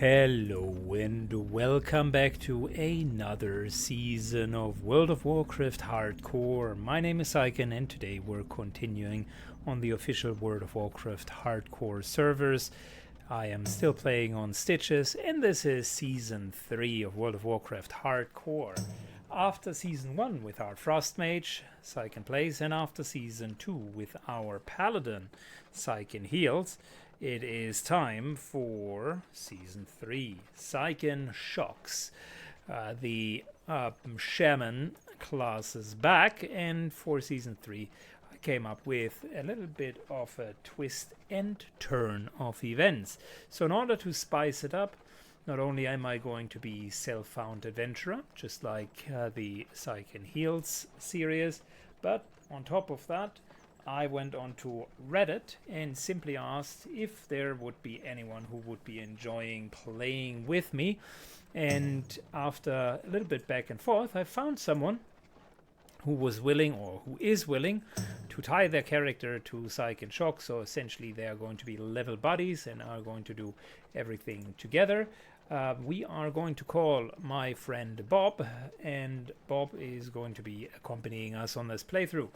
Hello and welcome back to another season of World of Warcraft Hardcore. My name is Syken and today we're continuing on the official World of Warcraft Hardcore servers. I am still playing on Stitches and this is Season 3 of World of Warcraft Hardcore. After Season 1 with our Frost Mage, Syken plays, and after Season 2 with our Paladin, Syken heals, it is time for Season 3. Syken Shocks. The Shaman class is back, and for Season 3 I came up with a little bit of a twist and turn of events. So in order to spice it up, not only am I going to be self-found adventurer, just like the Syken Heals series, but on top of that, I went onto Reddit and simply asked if there would be anyone who would be enjoying playing with me. And after a little bit back and forth, I found someone who was willing, or who is willing, to tie their character to Syken Shock. So essentially they are going to be level buddies and are going to do everything together. We are going to call my friend Bob, and Bob is going to be accompanying us on this playthrough.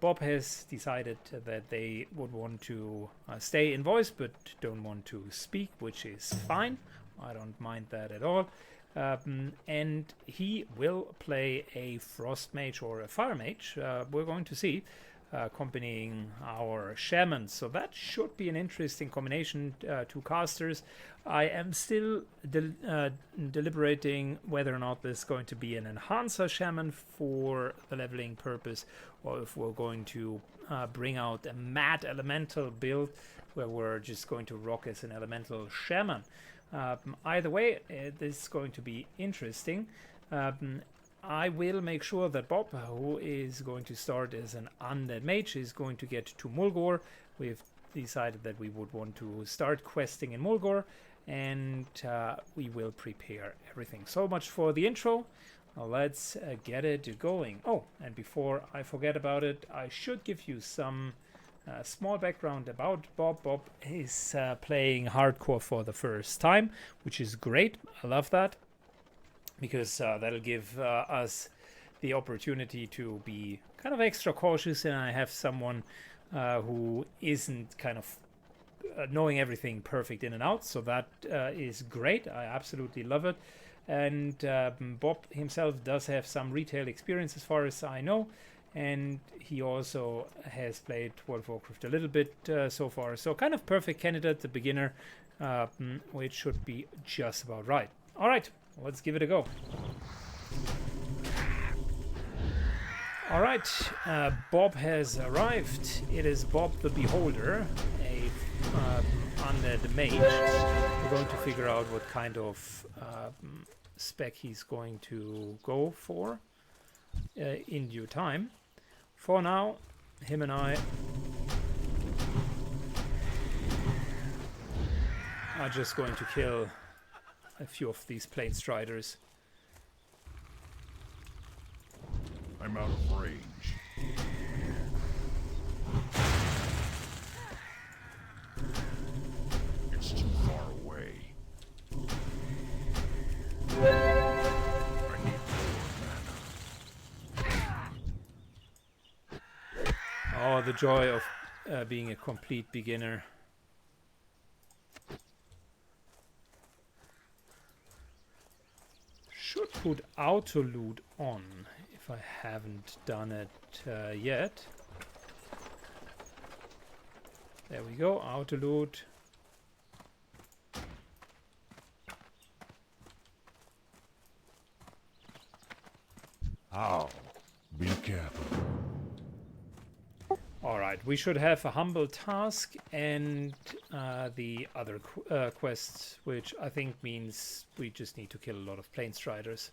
Bob has decided that they would want to stay in voice but don't want to speak, which is fine. I don't mind that at all. And he will play a Frost Mage or a Fire Mage. We're going to see, accompanying our Shaman. So that should be an interesting combination, two casters. I am still deliberating whether or not this is going to be an Enhancer Shaman for the leveling purpose, or if we're going to bring out a Mad Elemental build where we're just going to rock as an Elemental Shaman. Either way, this is going to be interesting. I will make sure that Bob, who is going to start as an Undead Mage, is going to get to Mulgore. We've decided that we would want to start questing in Mulgore, and we will prepare everything. So much for the intro. Let's get it going. Oh, and before I forget about it, I should give you some small background about Bob. Bob is playing hardcore for the first time, which is great. I love that, because that'll give us the opportunity to be kind of extra cautious, and I have someone who isn't kind of knowing everything perfect in and out, so that is great. I absolutely love it. And Bob himself does have some retail experience as far as I know, and he also has played World of Warcraft a little bit so far, so kind of perfect candidate, the beginner, which should be just about right. All right, let's give it a go. All right, Bob has arrived. It is Bob the Beholder, a undead mage. We're going to figure out what kind of spec he's going to go for in due time. For now, him and I are just going to kill a few of these Plane Striders. I'm out of range. It's too far away. I need more mana. Oh, the joy of being a complete beginner. Should put auto loot on if I haven't done it yet. There we go, auto loot. How? Be careful. Alright, we should have a humble task and the other quests, which I think means we just need to kill a lot of Plane Striders.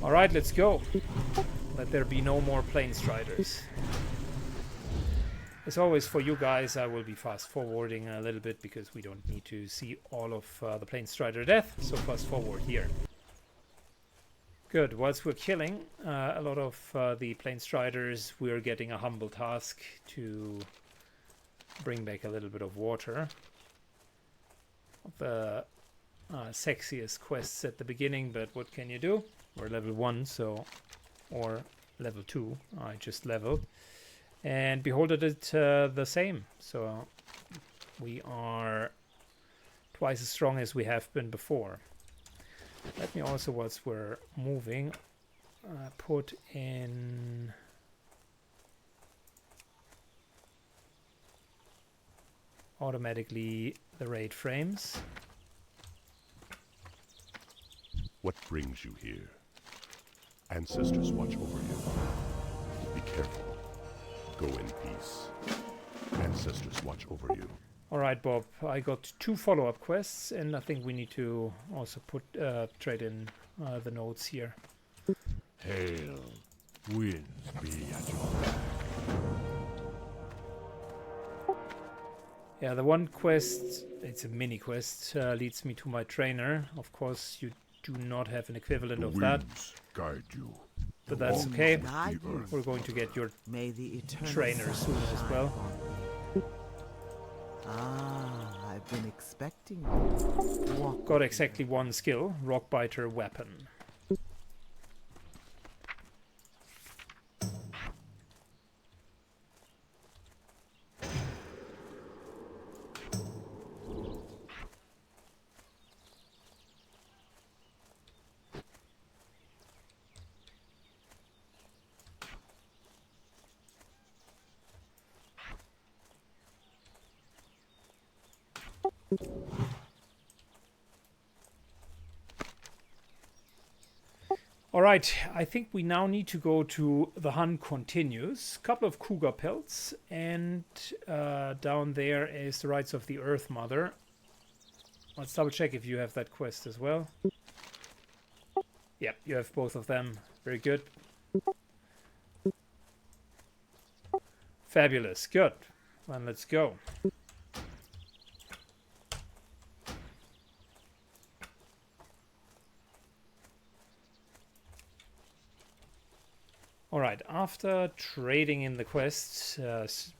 Alright, let's go. Let there be no more Plane Striders. As always, for you guys, I will be fast forwarding a little bit because we don't need to see all of the Plane Strider death, so fast forward here. Good. Whilst we're killing a lot of the Plain Striders, we're getting a humble task to bring back a little bit of water. The sexiest quests at the beginning, but what can you do? We're level 1, so, or level 2. I just leveled. And behold, it did the same. So we are twice as strong as we have been before. Let me also, whilst we're moving, put in automatically the raid frames. What brings you here? Ancestors watch over you. Be careful. Go in peace. Ancestors watch over you. Alright, Bob, I got 2 follow-up quests, and I think we need to also put trade in the notes here. Hail, winds be at your back. Yeah, the one quest, it's a mini quest, leads me to my trainer. Of course, you do not have an equivalent of that, Guide you. but that's okay. Guide you. We're going to get your May the eternal trainer sun soon as shine well. upon you. Ah, I've been expecting you. Walk Got with exactly 1 skill, Rockbiter Weapon. Alright, I think we now need to go to the hunt continues. Couple of cougar pelts, and down there is the rites of the Earth Mother. Let's double check if you have that quest as well. Yep, you have both of them. Very good. Fabulous, good. Then let's go. Alright, after trading in the quests,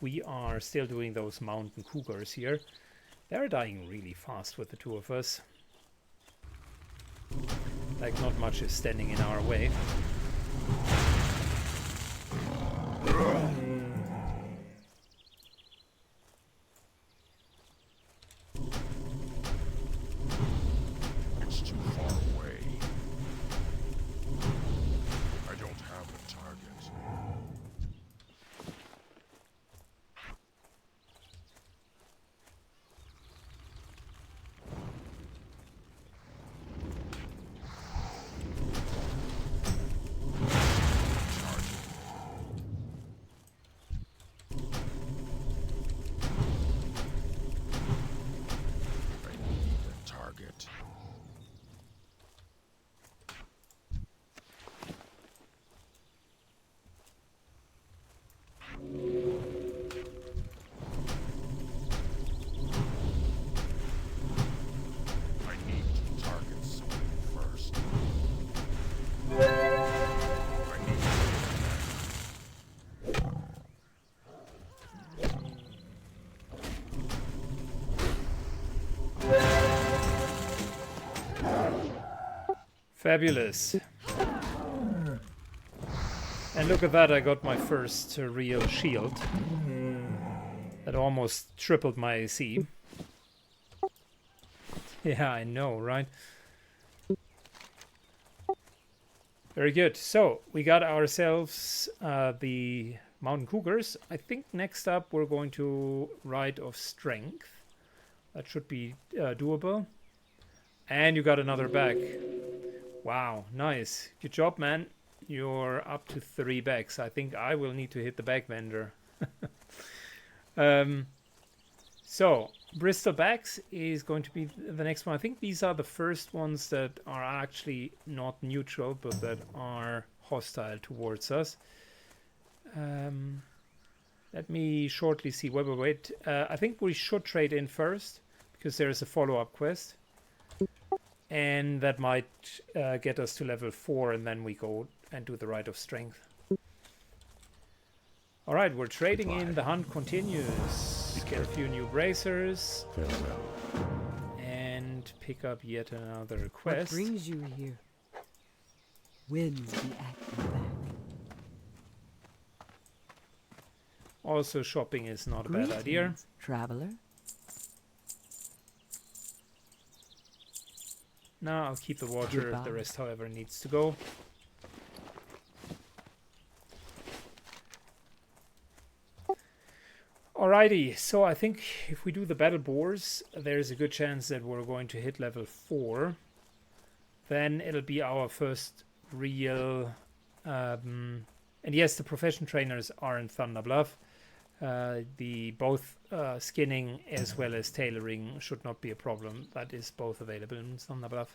we are still doing those mountain cougars here. They're dying really fast with the 2 of us. Like, not much is standing in our way. It's too far away. I don't have a target. Target. I need to target someone first. I need Fabulous. And look at that, I got my first real shield. That almost tripled my AC. Yeah, I know, right? Very good. So, we got ourselves the mountain cougars. I think next up we're going to Rite of Strength. That should be doable. And you got another bag. Wow, nice. Good job, man. You're up to 3 bags. I think I will need to hit the bag vendor. So, Bristol bags is going to be the next one. I think these are the first ones that are actually not neutral, but that are hostile towards us. Let me shortly see. Wait. I think we should trade in first, because there is a follow-up quest. And that might get us to level 4, and then we go and do the Rite of Strength. Alright, we're trading in. The hunt continues. Get a few new bracers. Farewell. And pick up yet another What quest. brings you here? Winds be at your back. Also, shopping is not a bad idea. Greetings, traveler. No, I'll keep the water, Goodbye. the rest however needs to go. Alrighty, so I think if we do the battle boars, there's a good chance that we're going to hit level 4. Then it'll be our first real... and yes, the profession trainers are in Thunderbluff. Both skinning as well as tailoring should not be a problem. That is both available in Thunderbluff.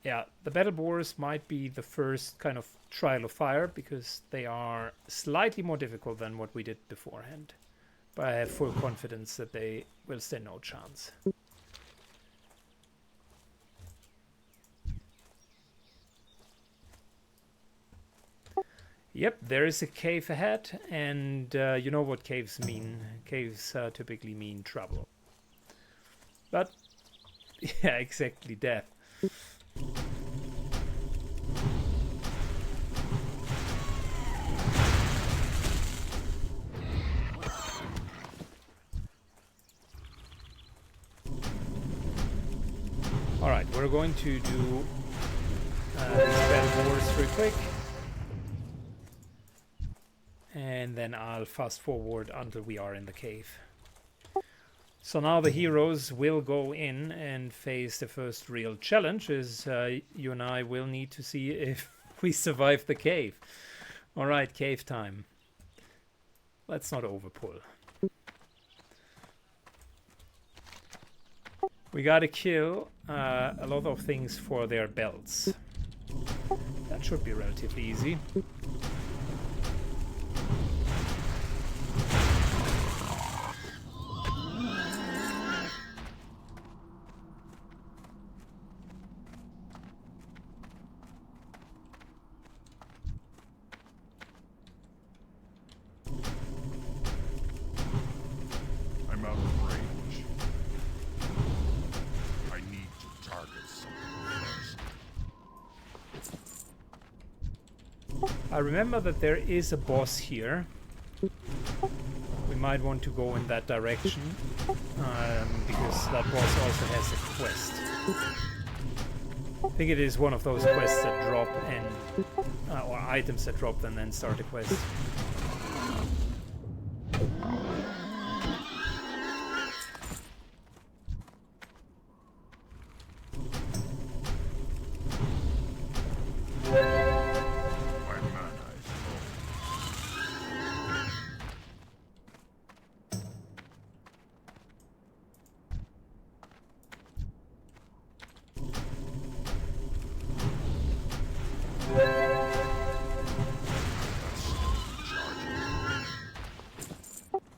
Yeah, the battle boars might be the first kind of trial of fire because they are slightly more difficult than what we did beforehand. But I have full confidence that they will stand no chance. Yep, there is a cave ahead, and you know what caves mean. Caves typically mean trouble. But, yeah, exactly, death. Alright, we're going to do these battle wars real quick. And then I'll fast forward until we are in the cave. So now the heroes will go in and face the first real challenge, as you and I will need to see if we survive the cave. Alright, cave time. Let's not overpull. We gotta kill a lot of things for their belts. That should be relatively easy. I'm out of range. I need to target something first. I remember that there is a boss here. We might want to go in that direction because that boss also has a quest. I think it is one of those quests that drop and or items that drop and then start a quest. My mana is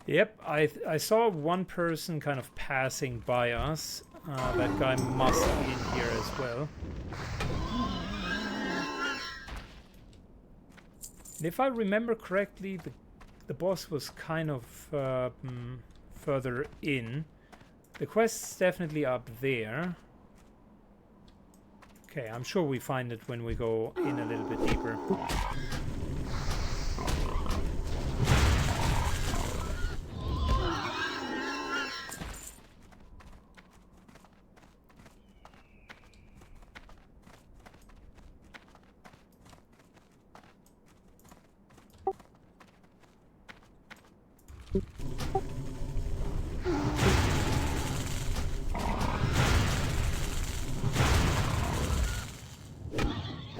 Yep, I saw one person kind of passing by us. That guy must be in here as well. And if I remember correctly, the boss was kind of further in. The quest's definitely up there. Okay, I'm sure we find it when we go in a little bit deeper.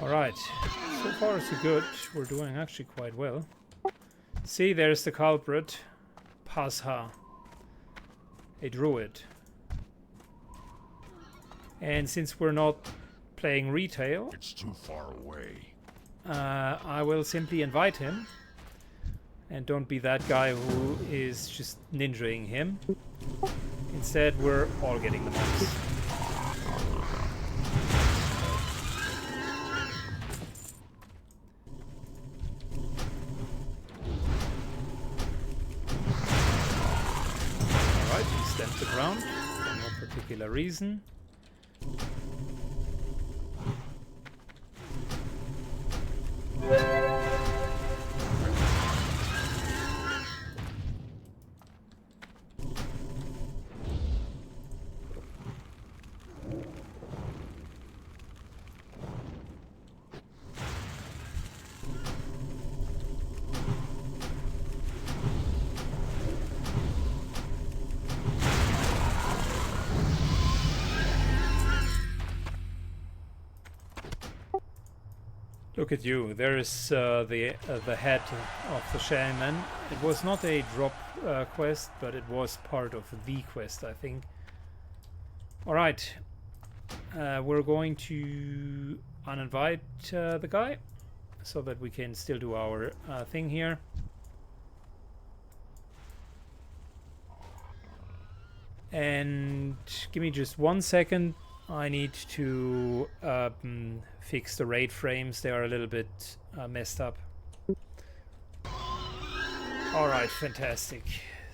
Alright, so far so good. We're doing actually quite well. See, there's the culprit. Pasha. A druid. And since we're not playing retail, it's too far away. I will simply invite him. And don't be that guy who is just ninjaing him. Instead, we're all getting the mobs. particular reason. Look at you, there's the head of the shaman. It was not a drop quest, but it was part of the quest, I think. Alright, we're going to uninvite the guy, so that we can still do our thing here. And give me just 1 second. I need to fix the raid frames. They are a little bit messed up. Alright, fantastic.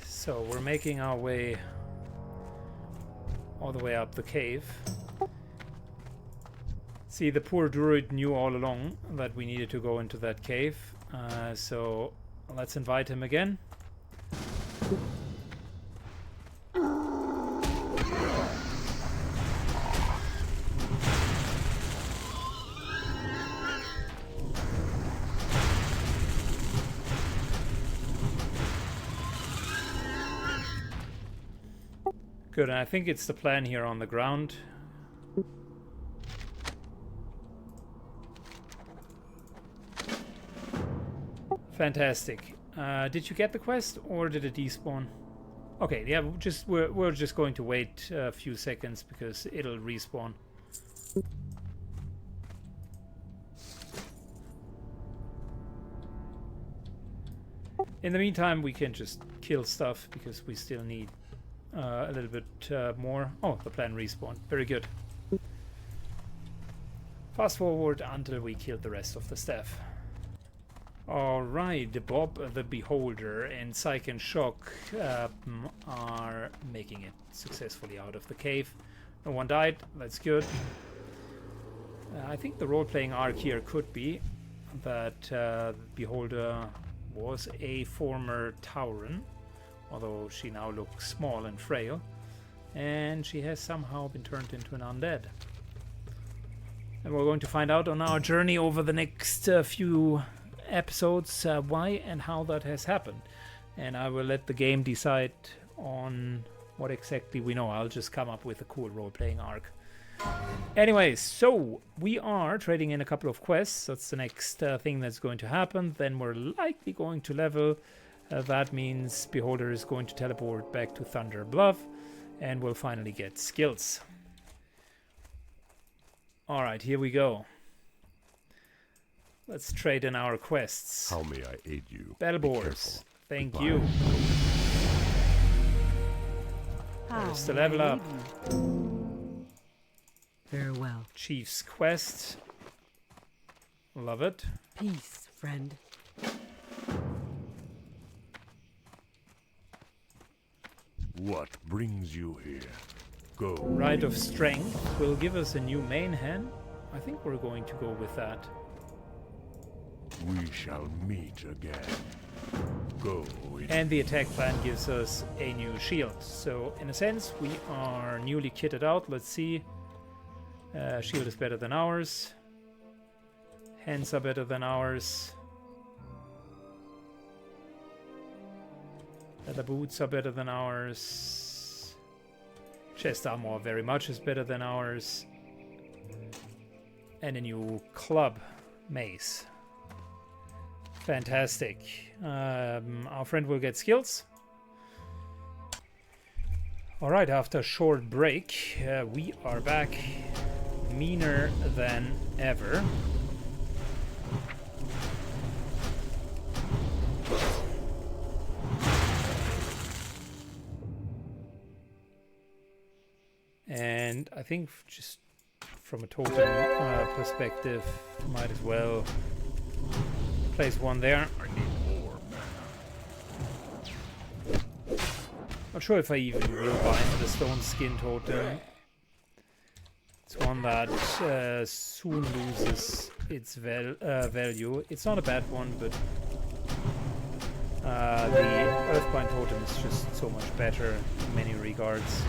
So we're making our way all the way up the cave. See, the poor druid knew all along that we needed to go into that cave. So let's invite him again. Good, and I think it's the plan here on the ground. Fantastic. Did you get the quest, or did it despawn? Okay, yeah, we're just going to wait a few seconds because it'll respawn. In the meantime, we can just kill stuff because we still need a little bit more. Oh, the plan respawned. Very good. Fast forward until we killed the rest of the staff. Alright, Bob the Beholder and Psych and Shock are making it successfully out of the cave. No one died, that's good. I think the role-playing arc here could be that Beholder was a former Tauren, although she now looks small and frail, and she has somehow been turned into an undead. And we're going to find out on our journey over the next few episodes why and how that has happened. And I will let the game decide on what exactly we know. I'll just come up with a cool role-playing arc. Anyways, so we are trading in a couple of quests. That's the next thing that's going to happen. Then we're likely going to level. That means Beholder is going to teleport back to Thunder Bluff, and we'll finally get skills. Alright, here we go. Let's trade in our quests. How may I aid you? Bellboars. Thank Goodbye. you. How There's the may I level up. aid you? Farewell. Chief's quest. Love it. Peace, friend. What brings you here? Go. Rite of Strength will give us a new main hand. I think we're going to go with that. We shall meet again. Go. And the attack plan gives us a new shield. So in a sense, we are newly kitted out. Let's see. Shield is better than ours. Hands are better than ours. Leather boots are better than ours. Chest armor very much is better than ours. And a new club mace. Fantastic. Our friend will get skills. Alright, after a short break, we are back, meaner than ever. And I think just from a token perspective, might as well place one there. I need more mana. Not sure if I even will buy into the stone skin totem. It's one that soon loses its value. It's not a bad one, but the Earthbind totem is just so much better in many regards.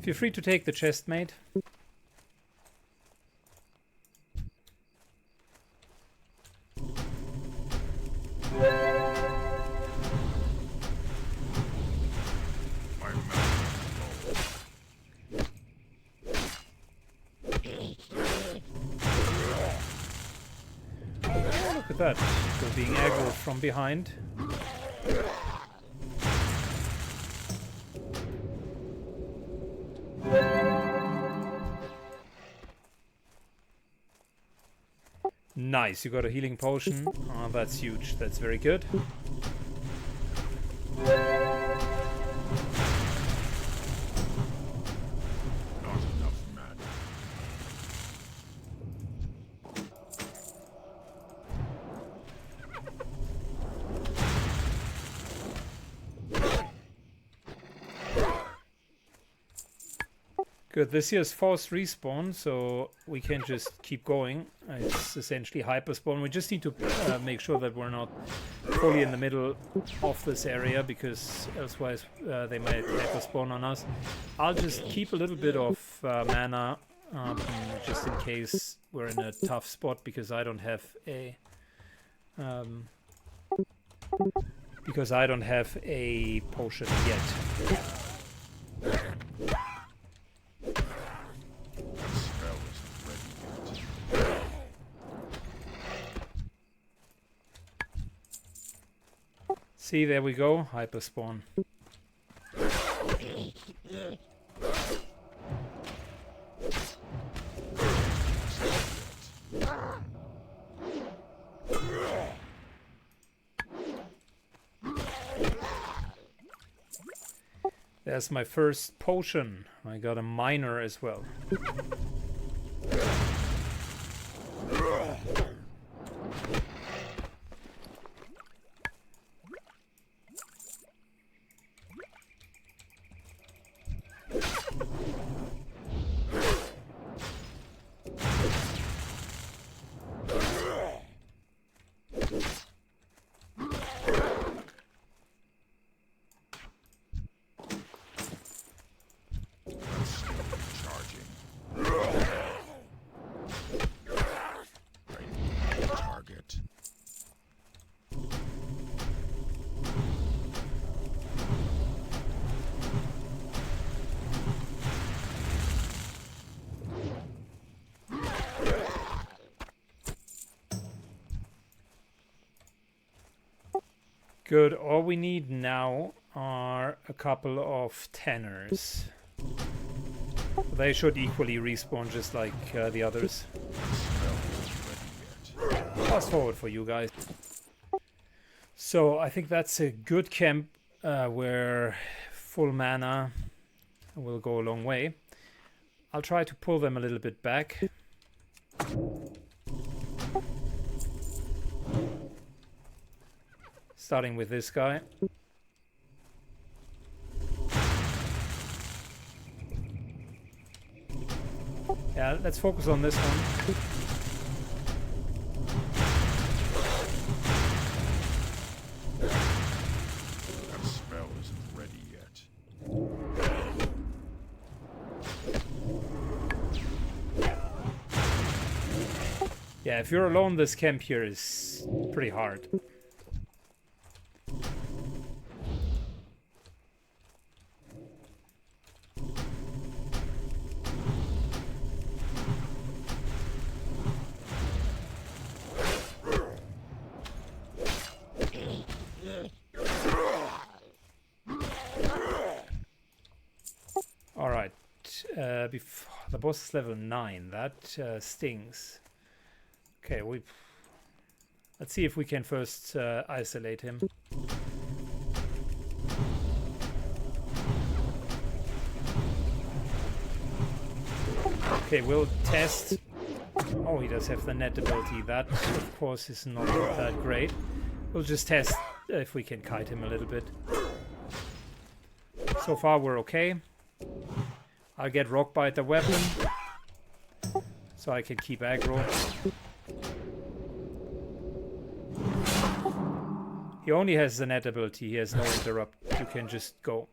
Feel free to take the chest, mate. Look at that. We're being aggroed from behind. Nice, you got a healing potion. Oh, that's huge. That's very good. Good, this here is forced respawn, so we can just keep going. It's essentially hyperspawn. We just need to make sure that we're not fully in the middle of this area, because elsewise they might hyperspawn on us. I'll just keep a little bit of mana just in case we're in a tough spot, because I don't have a potion yet. See, there we go, hyperspawn. There's my first potion. I got a miner as well. Good, all we need now are a couple of tanners. They should equally respawn just like the others. Fast forward for you guys. So I think that's a good camp where full mana will go a long way. I'll try to pull them a little bit back. Starting with this guy. Yeah, let's focus on this one. That spell isn't ready yet. Yeah, if you're alone, this camp here is pretty hard. Alright, the boss is level 9, that stings. Okay, let's see if we can first isolate him. Okay, we'll test. Oh, he does have the net ability. That, of course, is not that great. We'll just test if we can kite him a little bit. So far we're okay. I'll get rock bite the weapon, so I can keep aggro. He only has the net ability, he has no interrupt. You can just go.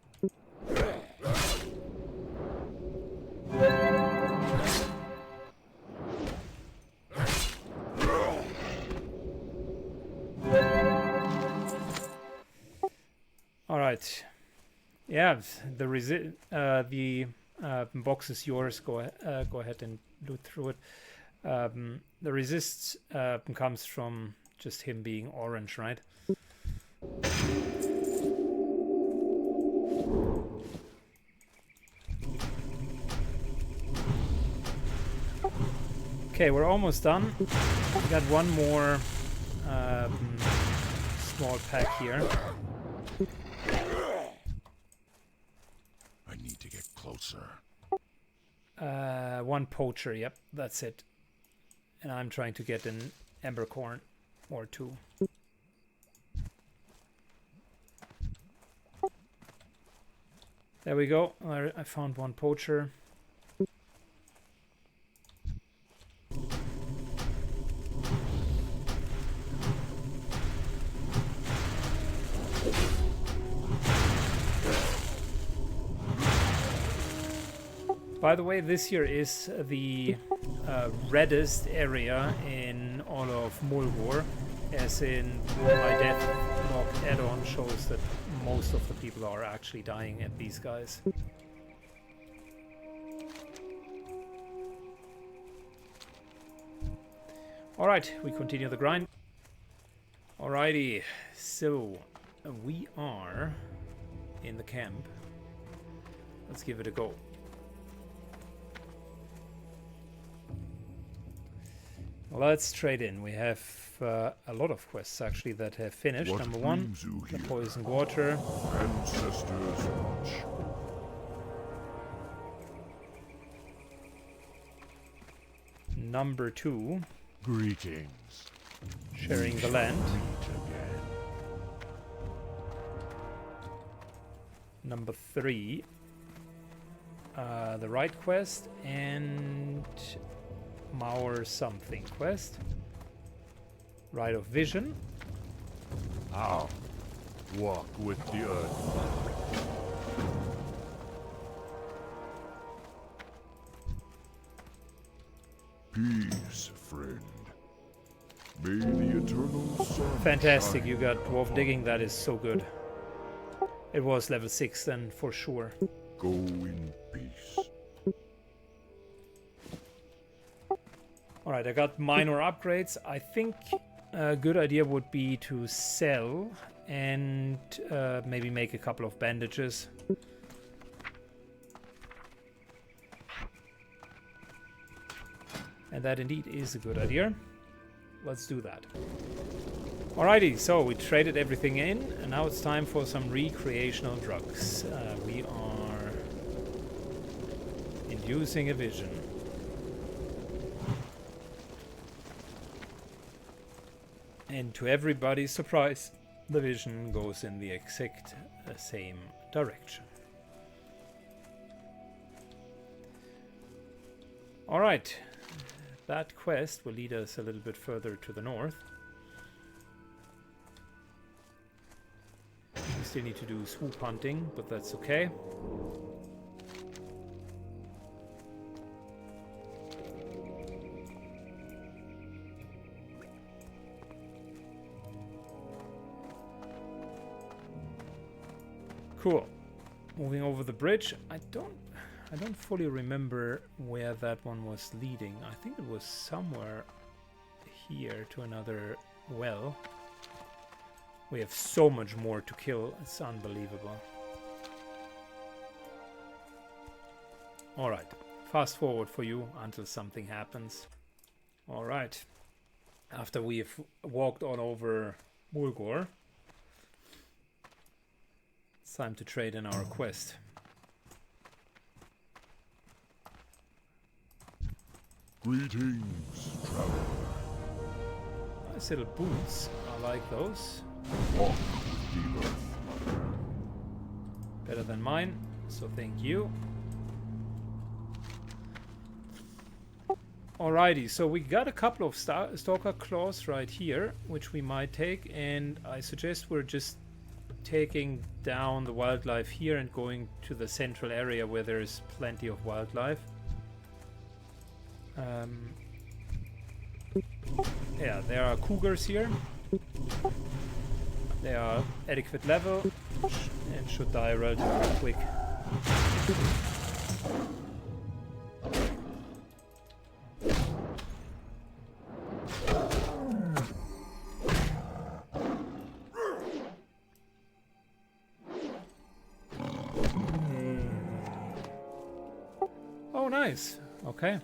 Alright. Yeah, the box is yours. Go ahead and loot through it. The resist comes from just him being orange, right? Okay, we're almost done. We got one more small pack here. I need to get closer. One poacher, yep, that's it. And I'm trying to get an embercorn or two. There we go. I found one poacher. By the way, this here is the reddest area in all of Mulgore, as in my death log add-on shows that most of the people are actually dying at these guys. Alright, we continue the grind. Alrighty, so we are in the camp. Let's give it a go. Let's trade in. We have a lot of quests actually that have finished. What Number one, brings you the here? poisoned water. Ancestors watch. Number two, Greetings. sharing the land. Meet again. Number three, the right quest, and Maur something quest. Right of vision. How? Walk with the earth. Peace, friend. May the eternal sun Fantastic, shine you got dwarf upon digging. That is so good. It was level 6 then for sure. Go in peace. Alright, I got minor upgrades. I think a good idea would be to sell and maybe make a couple of bandages. And that indeed is a good idea. Let's do that. Alrighty, so we traded everything in, and now it's time for some recreational drugs. We are inducing a vision. And to everybody's surprise, the vision goes in the exact same direction. Alright, that quest will lead us a little bit further to the north. We still need to do swoop hunting, but that's okay. Cool. Moving over the bridge. I don't fully remember where that one was leading. I think it was somewhere here to another well. We have so much more to kill. It's unbelievable. Alright. Fast forward for you until something happens. Alright. After we've walked all over Mulgore, it's time to trade in our quest. Greetings, traveler. Nice little boots. I like those. Walk with the earth. better than mine, so thank you. Alrighty, so we got a couple of stalker claws right here, which we might take, and I suggest we're just taking down the wildlife here and going to the central area where there's plenty of wildlife. Yeah, there are cougars here. They are adequate level and should die relatively quick. Oh, nice. Okay.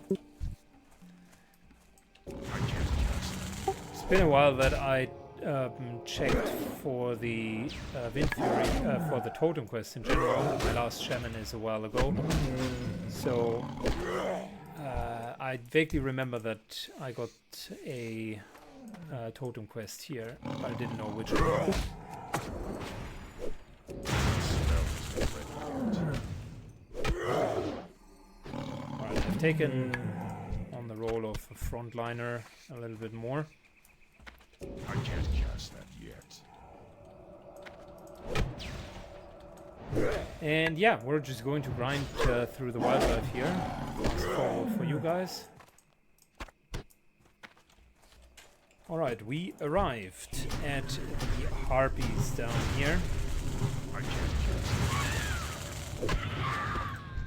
It's been a while that I checked for the Wind Fury, for the totem quest in general. My last shaman is a while ago. So I vaguely remember that I got a totem quest here, but I didn't know which one. Alright, I've taken on the role of a frontliner a little bit more. I can't cast that yet. And yeah, we're just going to grind through the wildlife here. Fast forward for you guys. Alright, we arrived at the harpies down here. I can't cast that.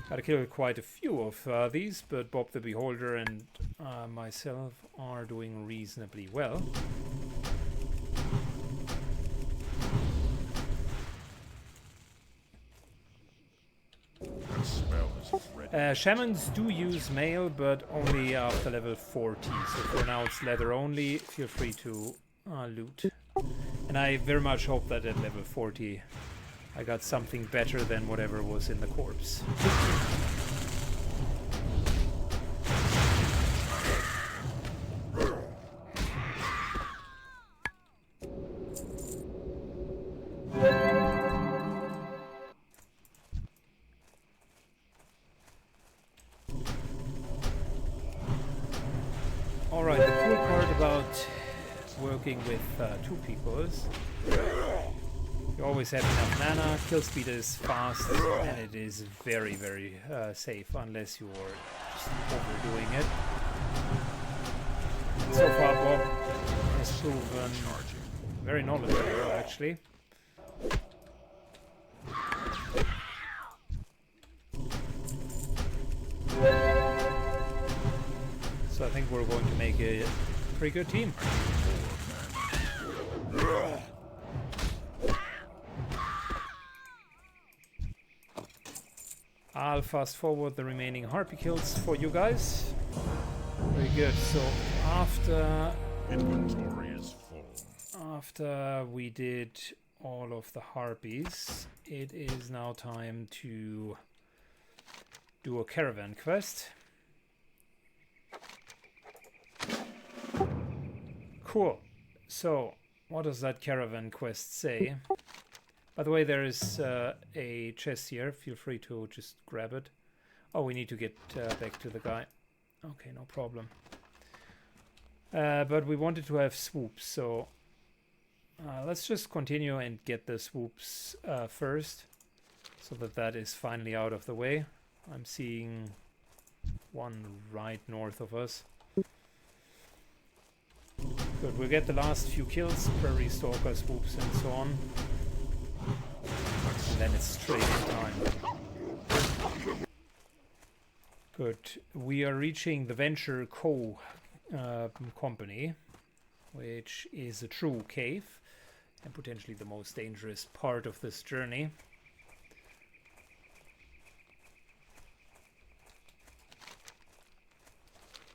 Gotta kill quite a few of these, but Bob the Beholder and myself are doing reasonably well. That spell is ready. Shamans do use mail, but only after level 40. So for now it's leather only. Feel free to loot. And I very much hope that at level 40 I got something better than whatever was in the corpse. Alright, the cool part about working with two people is you always have enough mana, kill speed is fast, and it is very, very safe unless you're just overdoing it. And so far Bob has proven very knowledgeable actually. So I think we're going to make a pretty good team. I'll fast forward the remaining harpy kills for you guys. Very good. So after Inventory is full. after we did all of the harpies, it is now time to do a caravan quest. Cool. So, what does that caravan quest say? By the way, there is a chest here. Feel free to just grab it. Oh, we need to get back to the guy. Okay, no problem. But we wanted to have swoops, so let's just continue and get the swoops first, so that that is finally out of the way. I'm seeing one right north of us. Good, we'll get the last few kills, prairie stalker, swoops and so on. And then it's straight in time. Good, we are reaching the Venture Co. company, which is a true cave and potentially the most dangerous part of this journey.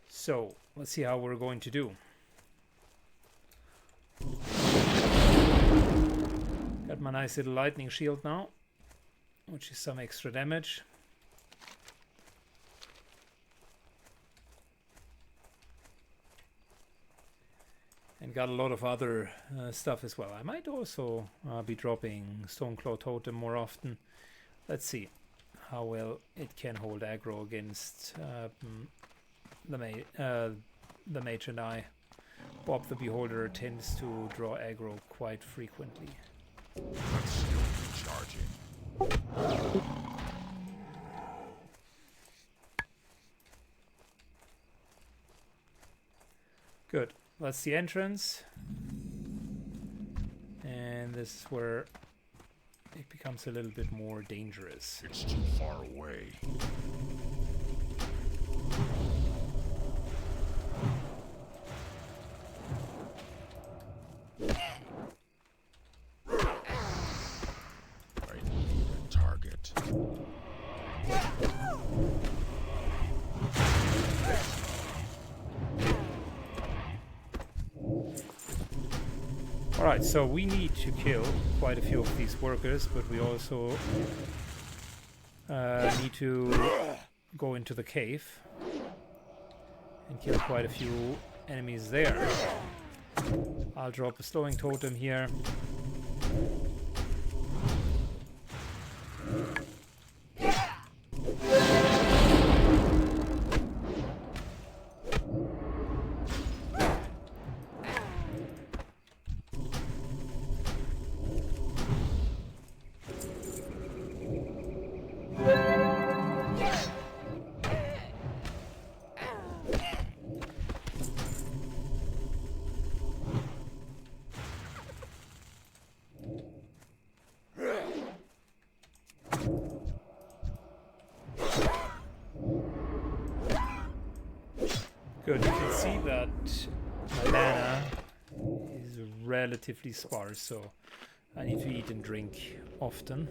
So, let's see how we're going to do. Got my nice little lightning shield now, which is some extra damage. And got a lot of other stuff as well. I might also be dropping Stoneclaw Totem more often. Let's see how well it can hold aggro against the mage and I. Bob the Beholder tends to draw aggro quite frequently. Let's still be charging. Good. That's the entrance. And this is where it becomes a little bit more dangerous. It's too far away. I need a target. Alright, so we need to kill quite a few of these workers, but we also need to go into the cave and kill quite a few enemies there. I'll drop a slowing totem here. Good, you can see that my mana is relatively sparse, so I need to eat and drink often.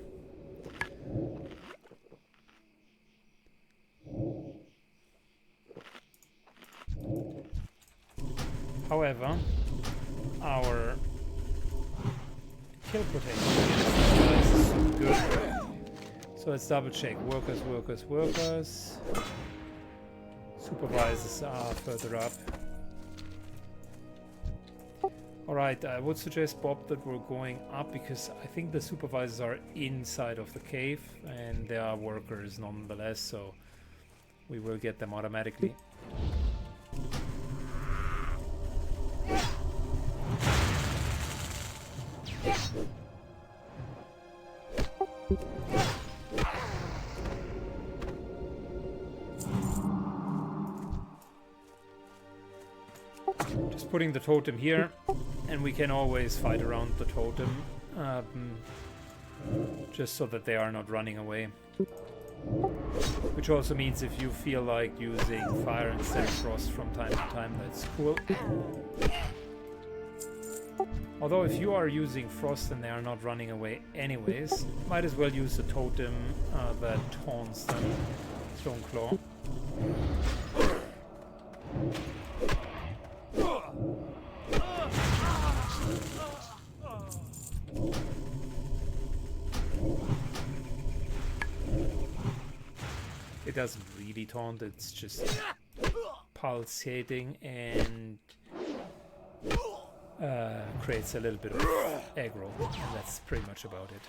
However, our kill potential against these guys is good. So let's double check. Workers, workers, workers. Supervisors are further up. Alright, I would suggest, Bob, that we're going up because I think the supervisors are inside of the cave and they are workers nonetheless, so we will get them automatically. Just putting the totem here, and we can always fight around the totem, just so that they are not running away. Which also means if you feel like using fire instead of frost from time to time, that's cool. Although if you are using frost and they are not running away anyways, might as well use the totem that taunts them. Stone Claw. It doesn't really taunt, it's just pulsating and creates a little bit of aggro, and that's pretty much about it.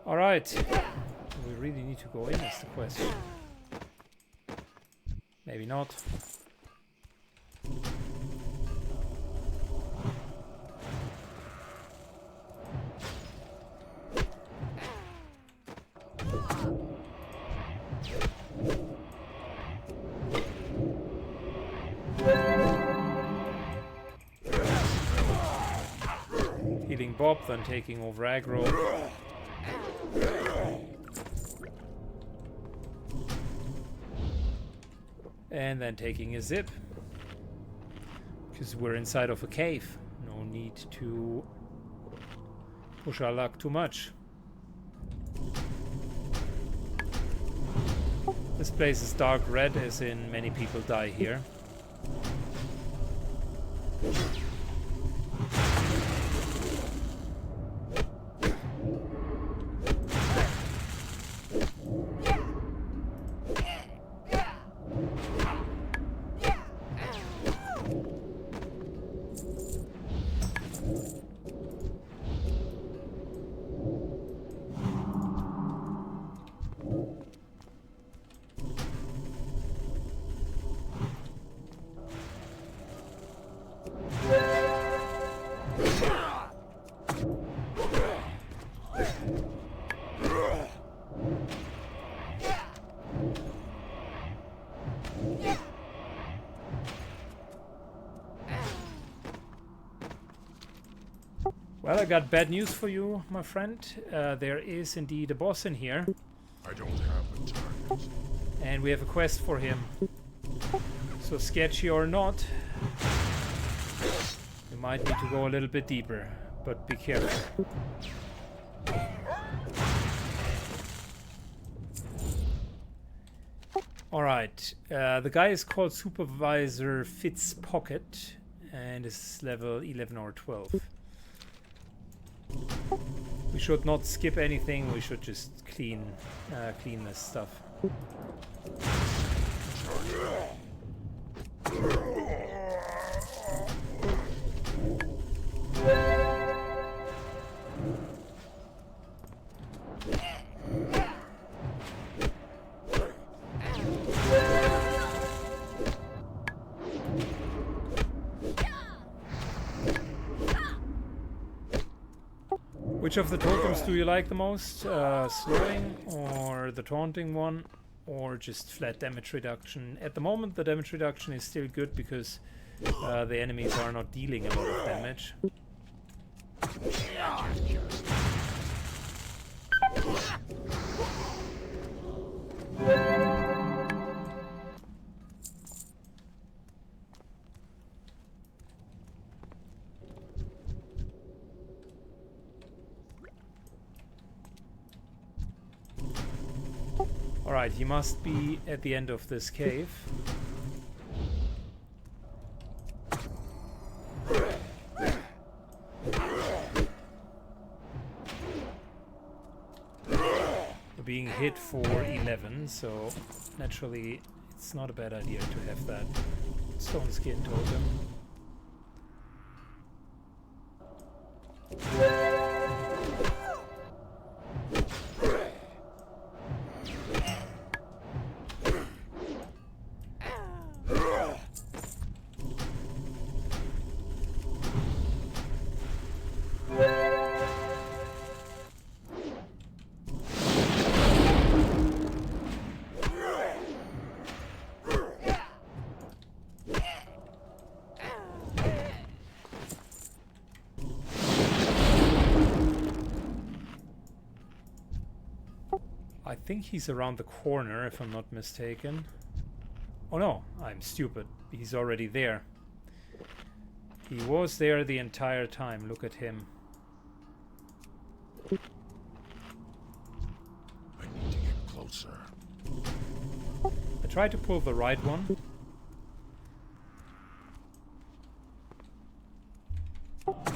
Alright, do we really need to go in is the question. Maybe not. Healing Bob, then taking over aggro. And then taking a zip, because we're inside of a cave. No need to push our luck too much. This place is dark red, as in many people die here. Well, I got bad news for you, my friend. There is indeed a boss in here. I don't have the time. And we have a quest for him. So sketchy or not, you might need to go a little bit deeper, but be careful. Alright, the guy is called Supervisor Fitzpocket and is level 11 or 12. We should not skip anything, we should just clean this stuff. Which of the totems do you like the most? Slowing or the taunting one? Or just flat damage reduction? At the moment the damage reduction is still good because the enemies are not dealing a lot of damage. Alright, he must be at the end of this cave. We're being hit for 11, so naturally it's not a bad idea to have that stone skin totem. I think he's around the corner, if I'm not mistaken. Oh no, I'm stupid. He's already there. He was there the entire time. Look at him. I need to get closer. I tried to pull the right one.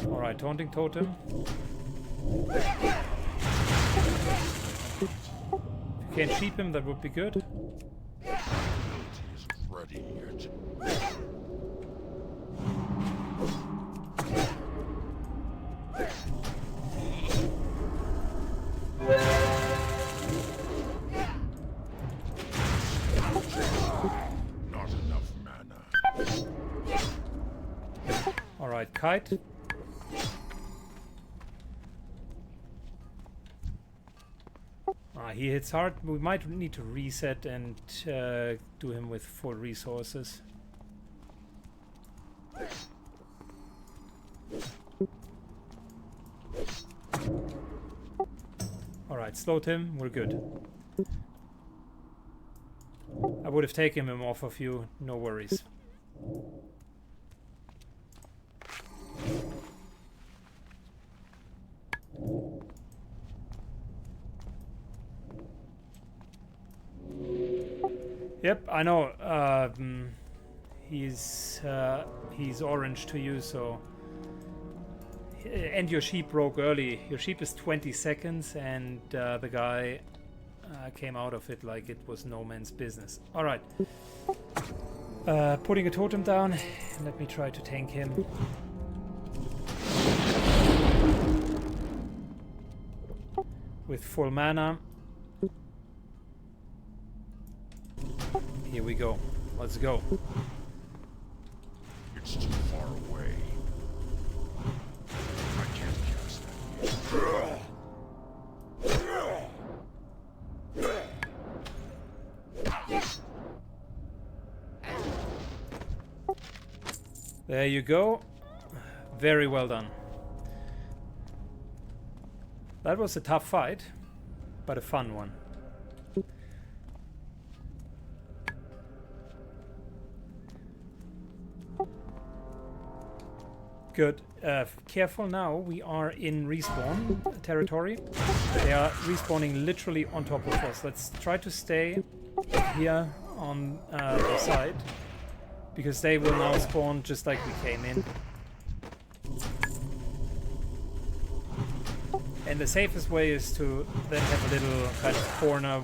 Alright, taunting totem. If you can sheep him, that would be good. He isn't ready yet. Not enough mana. Alright, kite. He hits hard. We might need to reset and do him with full resources. Alright, slowed him. We're good. I would have taken him off of you. No worries. Yep, I know. He's orange to you, so. And your sheep broke early. Your sheep is 20 seconds, and the guy came out of it like it was no man's business. All right. Putting a totem down. Let me try to tank him. With full mana. Here we go. Let's go. It's too far away. I can't cast that. There you go. Very well done. That was a tough fight, but a fun one. Good. Careful now, we are in respawn territory. They are respawning literally on top of us. Let's try to stay here on the side, because they will now spawn just like we came in. And the safest way is to then have a little kind of corner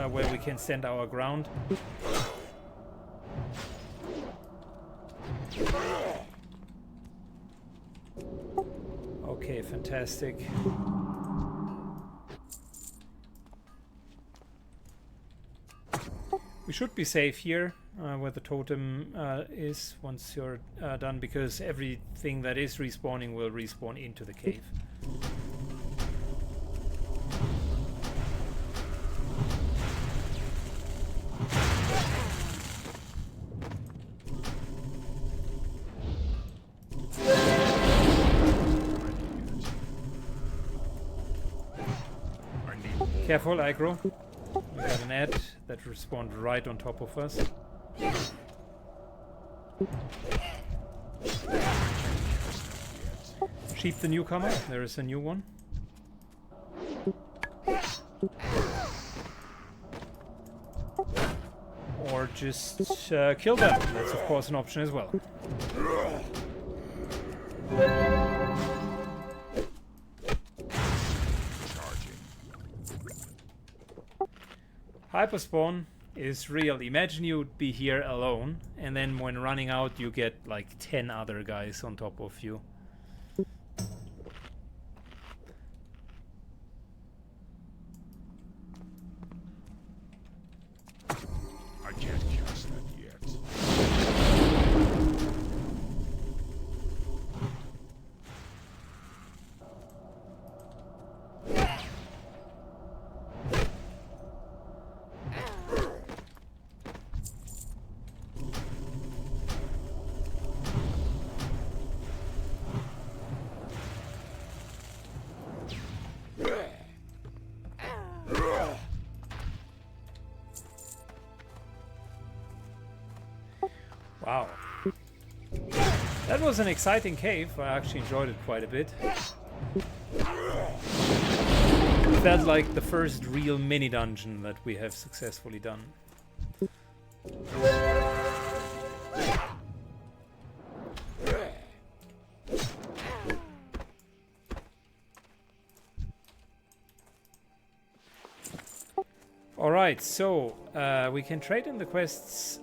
where we can stand our ground. Okay, fantastic. We should be safe here where the totem is once you're done, because everything that is respawning will respawn into the cave. Careful, aggro. We got an ad that respawned right on top of us. Sheep the newcomer. There is a new one. Or just kill them. That's of course an option as well. Hyperspawn is real. Imagine you'd be here alone, and then when running out you get like 10 other guys on top of you. I can't cast that yet. Wow. That was an exciting cave. I actually enjoyed it quite a bit. It felt like the first real mini dungeon that we have successfully done. Alright, so we can trade in the quests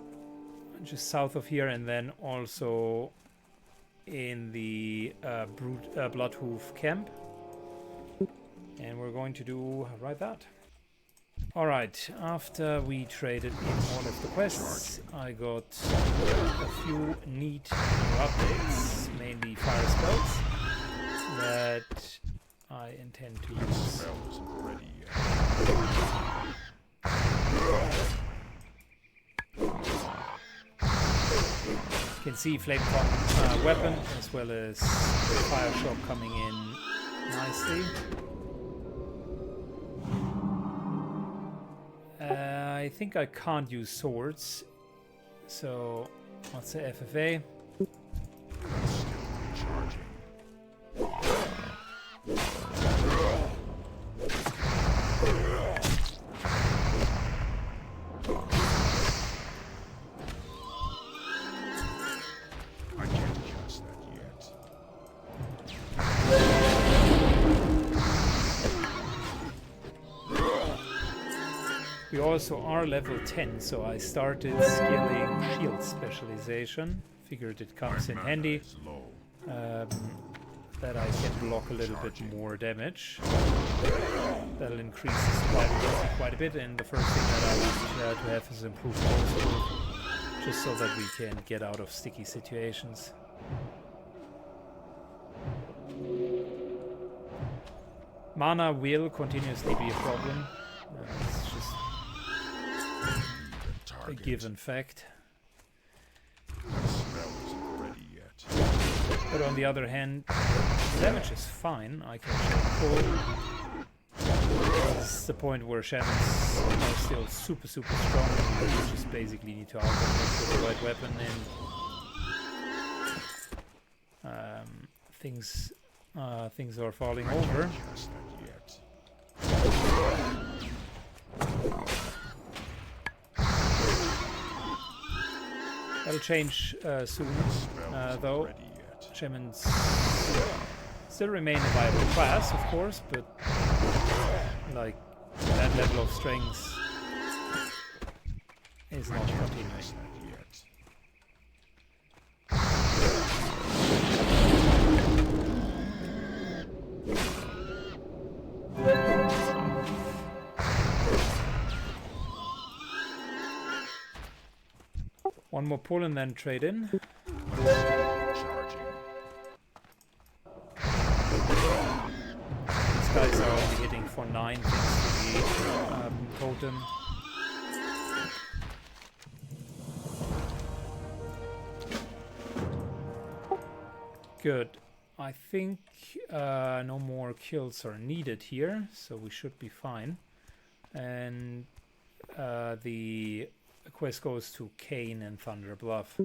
just south of here, and then also in the Bloodhoof camp. And we're going to do right that. Alright, after we traded in all of the quests, I got a few neat updates, mainly fire spells, that I intend to use. You can see flame weapon as well as fire shock coming in nicely. I think I can't use swords, so what's the FFA? We also are level 10, so I started skilling shield specialization. Figured it comes in handy, that I can block a little bit more damage. That'll increase quite a bit, and the first thing that I want to have is improved also, just so that we can get out of sticky situations. Mana will continuously be a problem. It's just a given fact. But on the other hand, damage is fine. I can pull the point where shamans are still super strong. You just basically need to outfit with the right weapon, and things are falling over. Just not yet. That'll change soon, though. Ready yet. Shamans still remain a viable class, of course, but like that level of strength is not continuing. Just not yet. One more pull and then trade in. Charging. These guys are only hitting for 9 thanks to the totem. Good. I think no more kills are needed here, so we should be fine. And the quest goes to Kane and Thunder Bluff.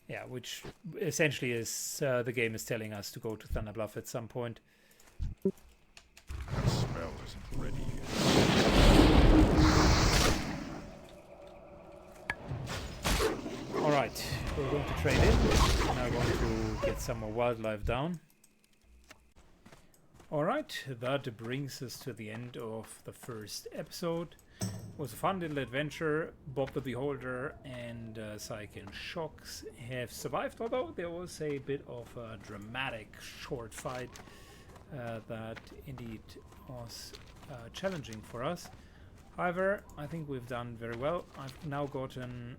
Yeah, which essentially is the game is telling us to go to Thunder Bluff at some point. That spell isn't ready yet. Alright, we're going to trade in. We're now going to get some more wildlife down. Alright, that brings us to the end of the first episode. It was a fun little adventure. Bob the Beholder and Psyche and Shocks have survived, although there was a bit of a dramatic short fight that indeed was challenging for us. However, I think we've done very well. I've now gotten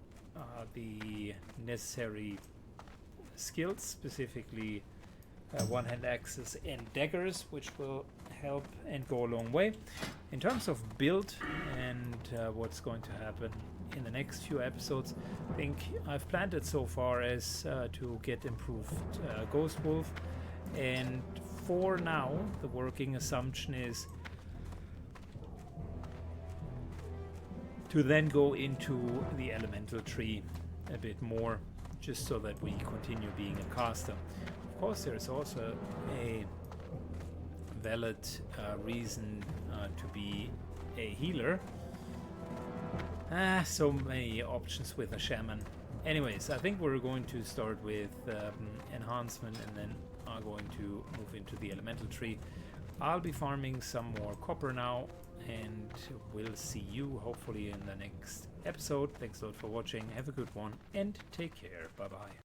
the necessary skills, specifically one-hand axes and daggers, which will help and go a long way. In terms of build and what's going to happen in the next few episodes, I think I've planned it so far as to get improved Ghost Wolf, and for now the working assumption is to then go into the elemental tree a bit more, just so that we continue being a caster. Of course, there is also a valid reason to be a healer. So many options with a shaman. Anyways, I think we're going to start with enhancement and then are going to move into the elemental tree. I'll be farming some more copper now, and we'll see you hopefully in the next episode. Thanks a lot for watching. Have a good one and take care. Bye bye.